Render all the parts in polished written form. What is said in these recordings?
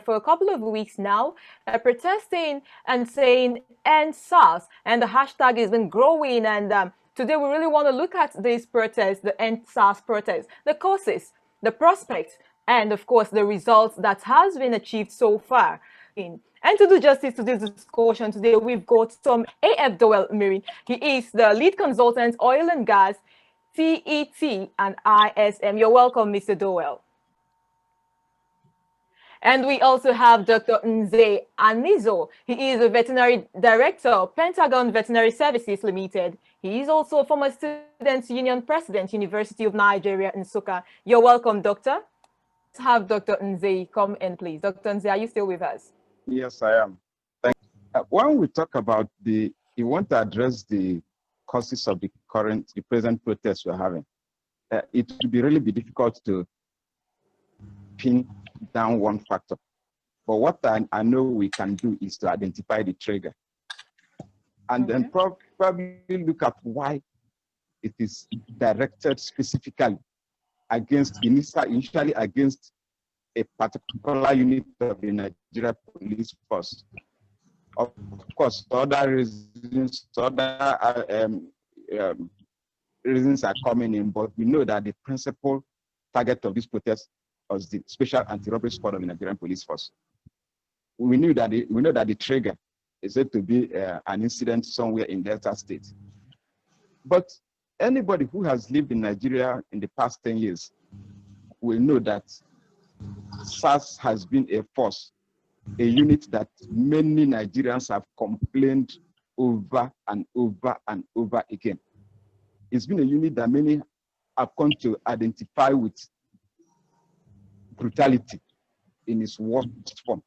for a couple of weeks now, protesting and saying end SARS, and the hashtag has been growing. And today we really want to look at these protests, the end SARS protests, the causes, the prospects, and of course the results that has been achieved so far. And to do justice to this discussion today, we've got some AF Doel Mirin. He is the lead consultant, oil and gas, TET and ISM. You're welcome, Mr. Doel. And we also have Dr. Nze Anizor. He is a veterinary director, Pentagon Veterinary Services Limited. He is also a former Students' Union President, University of Nigeria, Nsukka. You're welcome, Doctor. Let's have Dr. Nze come in, please. Dr. Nze, are you still with us? Yes, I am. Thank you. When we talk about you want to address the causes of the present protests we're having, it would really be difficult to pin down one factor. But what I know we can do is to identify the trigger, and then probably look at why it is directed specifically against, initially against a particular unit of the Nigeria police force. Of course, other reasons, reasons are coming in, but we know that the principal target of this protest was the Special Anti-Robbery Squad of the Nigerian Police Force. We know that the trigger is said to be an incident somewhere in Delta State. But anybody who has lived in Nigeria in the past 10 years will know that SARS has been a force, a unit that many Nigerians have complained over and over and over again. It's been a unit that many have come to identify with brutality in its worst form,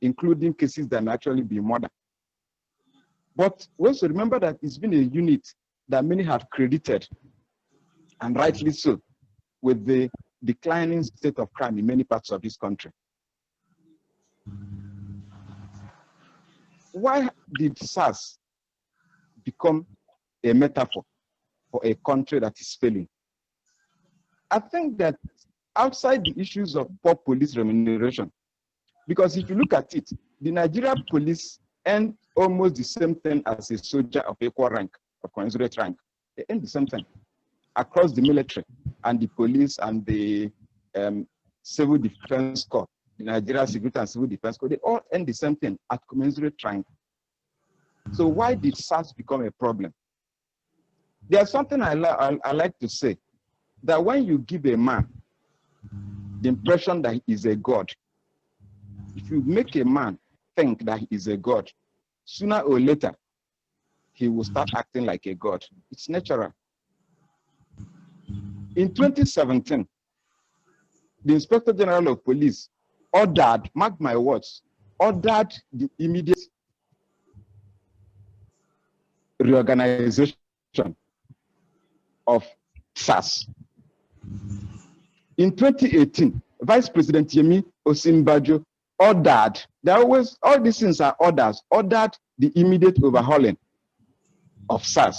including cases that may actually be murder. But we also remember that it's been a unit that many have credited, and rightly so, with the declining state of crime in many parts of this country. Why did SARS become a metaphor for a country that is failing? I think that outside the issues of poor police remuneration, because if you look at it, the Nigerian police earn almost the same thing as a soldier of equal rank, of commensurate rank. They earn the same thing across the military and the police and the civil defense corps, the Nigeria Security and Civil Defense Corps. They all earn the same thing at commensurate rank. So why did SARS become a problem? There's something I like to say, that when you give a man the impression that he is a god, if you make a man think that he is a god, sooner or later, he will start acting like a god. It's natural. In 2017, the Inspector General of Police ordered, mark my words, ordered the immediate reorganization of SARS. In 2018, Vice President Yemi Osinbajo ordered, all these things are orders, ordered the immediate overhauling of SARS.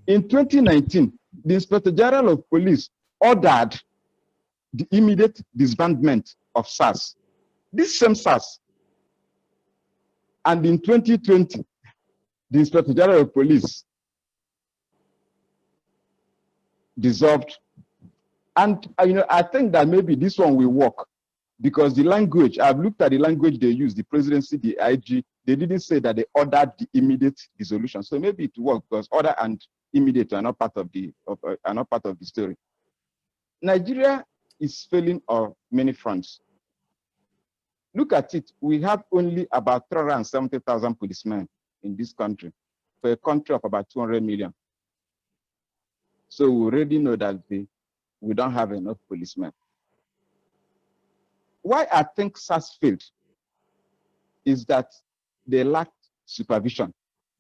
In 2019, the Inspector General of Police ordered the immediate disbandment of SARS. This same SARS. And in 2020, the Inspector General of Police dissolved. And I think that maybe this one will work, because the language, I've looked at the language they use, the presidency, the IG, they didn't say that they ordered the immediate dissolution. So maybe it will work, because order and immediate are not part of the story. Nigeria is failing on many fronts. Look at it. We have only about 370,000 policemen in this country for a country of about 200 million. So we already know that we don't have enough policemen. Why I think SARS failed is that they lacked supervision.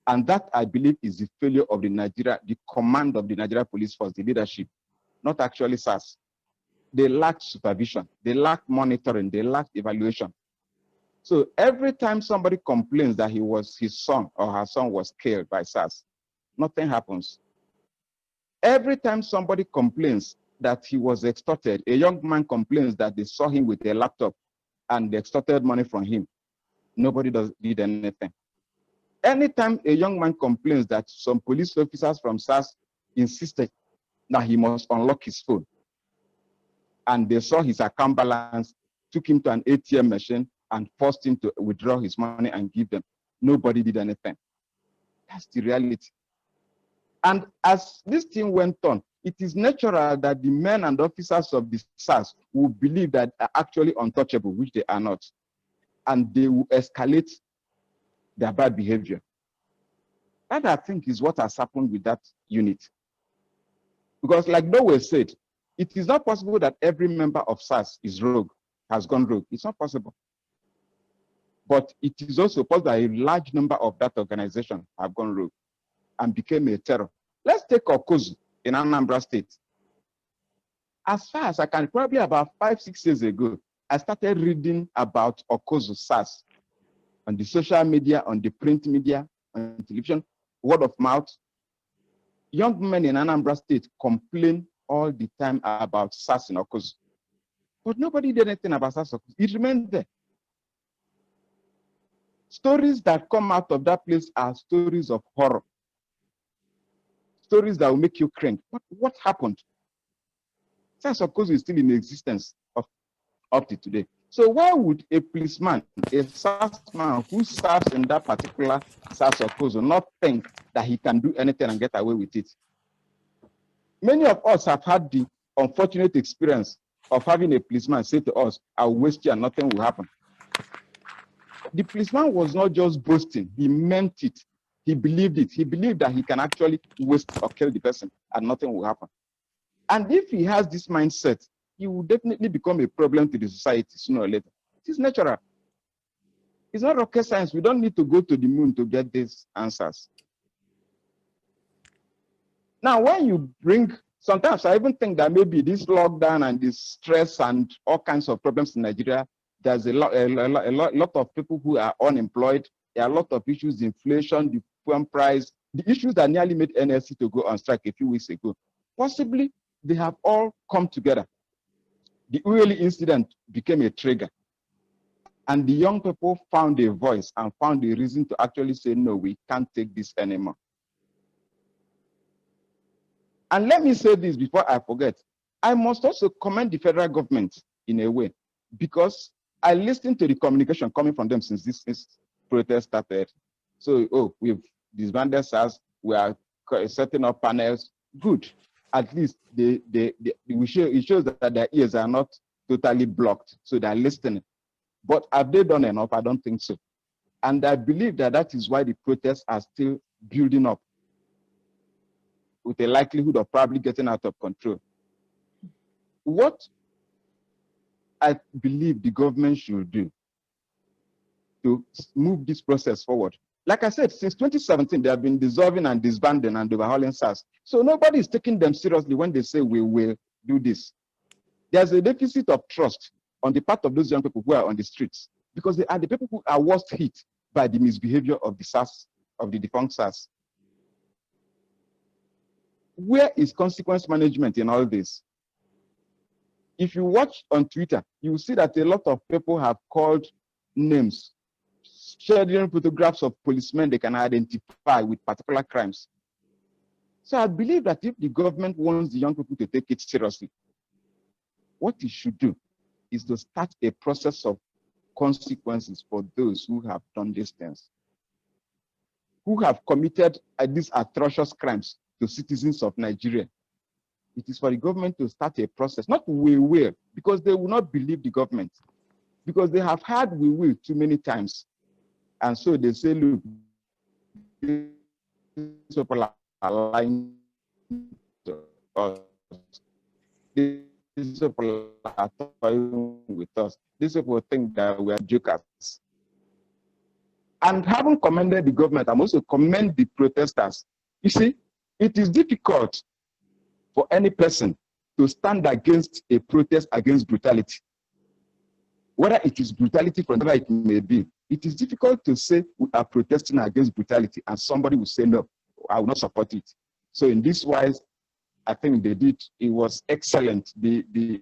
And that, I believe, is the failure of the command of the Nigeria Police Force, the leadership, not actually SARS. They lacked supervision, they lacked monitoring, they lacked evaluation. So every time somebody complains that his son or her son was killed by SARS, nothing happens. Every time somebody complains that he was extorted, a young man complains that they saw him with a laptop and they extorted money from him. Nobody did anything. Anytime a young man complains that some police officers from SARS insisted that he must unlock his phone, and they saw his account balance, took him to an ATM machine and forced him to withdraw his money and give them, nobody did anything. That's the reality. And as this thing went on, it is natural that the men and officers of the SARS will believe that they are actually untouchable, which they are not. And they will escalate their bad behavior. That, I think, is what has happened with that unit. Because like Noah said, it is not possible that every member of SARS is rogue, has gone rogue. It's not possible. But it is also possible that a large number of that organization have gone rogue and became a terror. Let's take Okozu in Anambra State. As far as I can, probably about 5-6 years ago, I started reading about Okozu SARS on the social media, on the print media, on television, word of mouth. Young men in Anambra State complain all the time about SARS in Okozu. But nobody did anything about SARS. It remained there. Stories that come out of that place are stories of horror. Stories that will make you cringe. What happened? SARS Okozu is still in existence up to today. So why would a policeman, a SARS man who serves in that particular SARS Okozu, not think that he can do anything and get away with it? Many of us have had the unfortunate experience of having a policeman say to us, "I'll waste you and nothing will happen." The policeman was not just boasting, he meant it. He believed it. He believed that he can actually waste or kill the person and nothing will happen. And if he has this mindset, he will definitely become a problem to the society sooner or later. It is natural. It's not rocket science. We don't need to go to the moon to get these answers. Now, when you bring, sometimes I even think that maybe this lockdown and this stress and all kinds of problems in Nigeria, there's a lot of people who are unemployed. There are a lot of issues, inflation, the fuel price, the issues that nearly made NLC to go on strike a few weeks ago. Possibly, they have all come together. The Ueli incident became a trigger. And the young people found a voice and found a reason to actually say, no, we can't take this anymore. And let me say this before I forget. I must also commend the federal government in a way, because I listened to the communication coming from them since this protest started. So, we've disbanded SARS, we are setting up panels. Good. At least it shows that their ears are not totally blocked, so they're listening. But have they done enough? I don't think so. And I believe that that is why the protests are still building up, with a likelihood of probably getting out of control. What I believe the government should do to move this process forward. Like I said, since 2017, they have been dissolving and disbanding and overhauling SARS. So nobody is taking them seriously when they say we will do this. There's a deficit of trust on the part of those young people who are on the streets, because they are the people who are worst hit by the misbehavior of the SARS, of the defunct SARS. Where is consequence management in all this? If you watch on Twitter, you will see that a lot of people have called names, sharing photographs of policemen they can identify with particular crimes. So I believe that if the government wants the young people to take it seriously, what it should do is to start a process of consequences for those who have done these things, who have committed these atrocious crimes to citizens of Nigeria. It is for the government to start a process, not we will, because they will not believe the government, because they have had we will too many times. And so they say, look, these people are lying to us. These people are toying with us. These people think that we are jokers. And having commended the government, I'm also commend the protesters. You see, it is difficult for any person to stand against a protest against brutality. Whether it is brutality from whatever it may be, it is difficult to say we are protesting against brutality and somebody will say, no, I will not support it. So in this wise, I think they did, it was excellent. The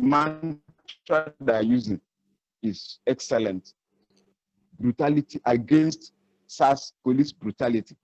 mantra they are using is excellent. Brutality against SARS police brutality.